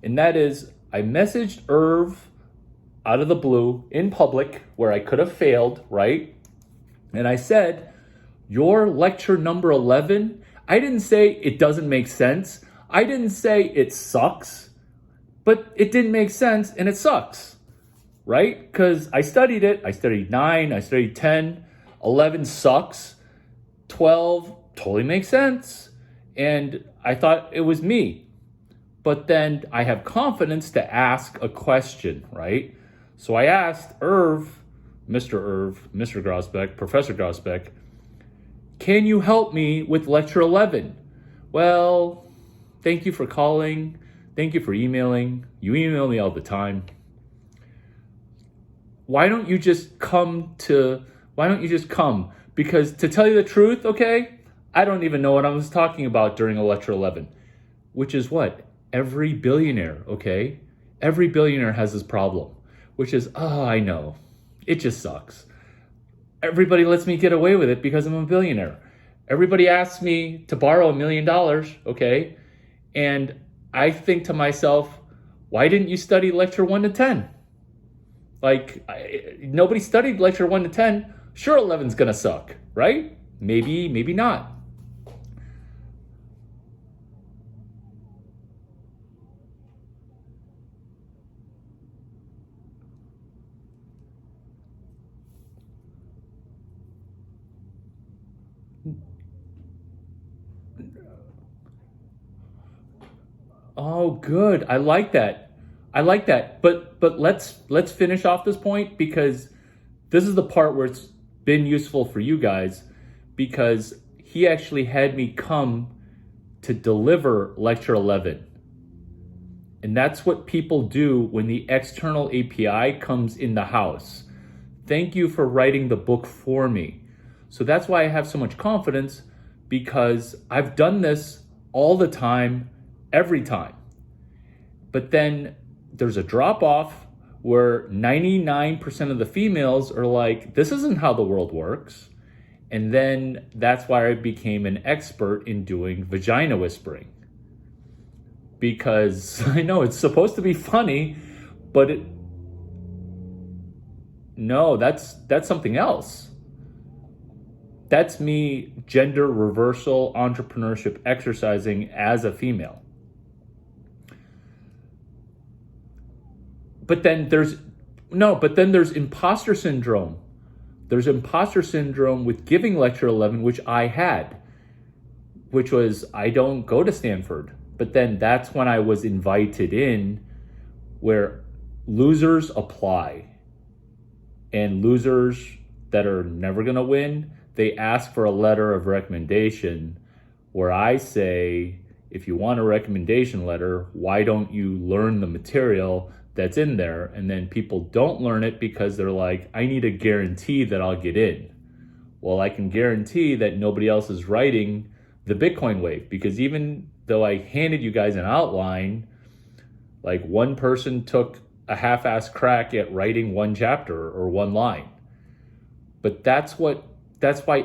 And that is, I messaged Irv out of the blue in public where I could have failed, right? And I said, your lecture number 11, I didn't say it doesn't make sense. I didn't say it sucks, but it didn't make sense and it sucks, right? Because I studied it. I studied 9, I studied 10, 11 sucks, 12 totally makes sense. And I thought it was me. But then I have confidence to ask a question, right? So I asked Irv, Mr. Grosbeck, Professor Grosbeck, can you help me with lecture 11? Well, thank you for calling. Thank you for emailing. You email me all the time. Why don't you just come? Because to tell you the truth, okay, I don't even know what I was talking about during a lecture 11, which is what? Every billionaire, okay? Every billionaire has this problem, which is, I know, it just sucks. Everybody lets me get away with it because I'm a billionaire. Everybody asks me to borrow $1 million, okay? And I think to myself, why didn't you study lecture 1 to 10? Nobody studied lecture 1 to 10. Sure, 11's gonna suck, right? Maybe not. Oh, good. I like that. But let's finish off this point, because this is the part where it's been useful for you guys, because he actually had me come to deliver lecture 11. And that's what people do when the external API comes in the house. Thank you for writing the book for me. So that's why I have so much confidence, because I've done this all the time, every time. But then there's a drop off where 99% of the females are like, this isn't how the world works. And then that's why I became an expert in doing vagina whispering. Because I know it's supposed to be funny, but that's something else. That's me gender reversal entrepreneurship exercising as a female. But then there's imposter syndrome. There's imposter syndrome with giving lecture 11, which I had, which was, I don't go to Stanford. But then that's when I was invited in, where losers apply. And losers that are never going to win, they ask for a letter of recommendation, where I say, if you want a recommendation letter, why don't you learn the material that's in there? And then people don't learn it because they're like, I need a guarantee that I'll get in. Well, I can guarantee that nobody else is writing the Bitcoin wave, because even though I handed you guys an outline, like one person took a half-assed crack at writing one chapter or one line. But that's why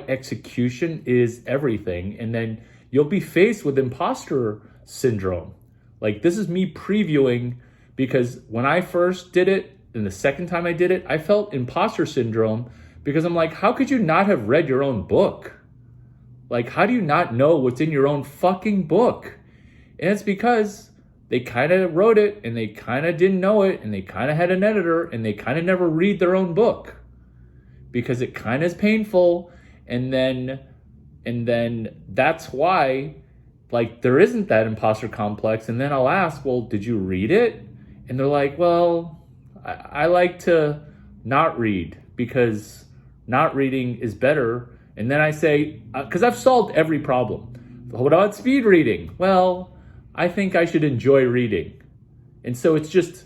execution is everything. And then you'll be faced with imposter syndrome. Like, this is me previewing, because when I first did it and the second time I did it, I felt imposter syndrome, because I'm like, how could you not have read your own book? Like, how do you not know what's in your own fucking book? And it's because they kind of wrote it and they kind of didn't know it, and they kind of had an editor and they kind of never read their own book, because it kind of is painful. And then that's why, like, there isn't that imposter complex. And then I'll ask, well, did you read it? And they're like, well, I like to not read, because not reading is better. And then I say, because I've solved every problem. What about speed reading? Well, I think I should enjoy reading. And so it's just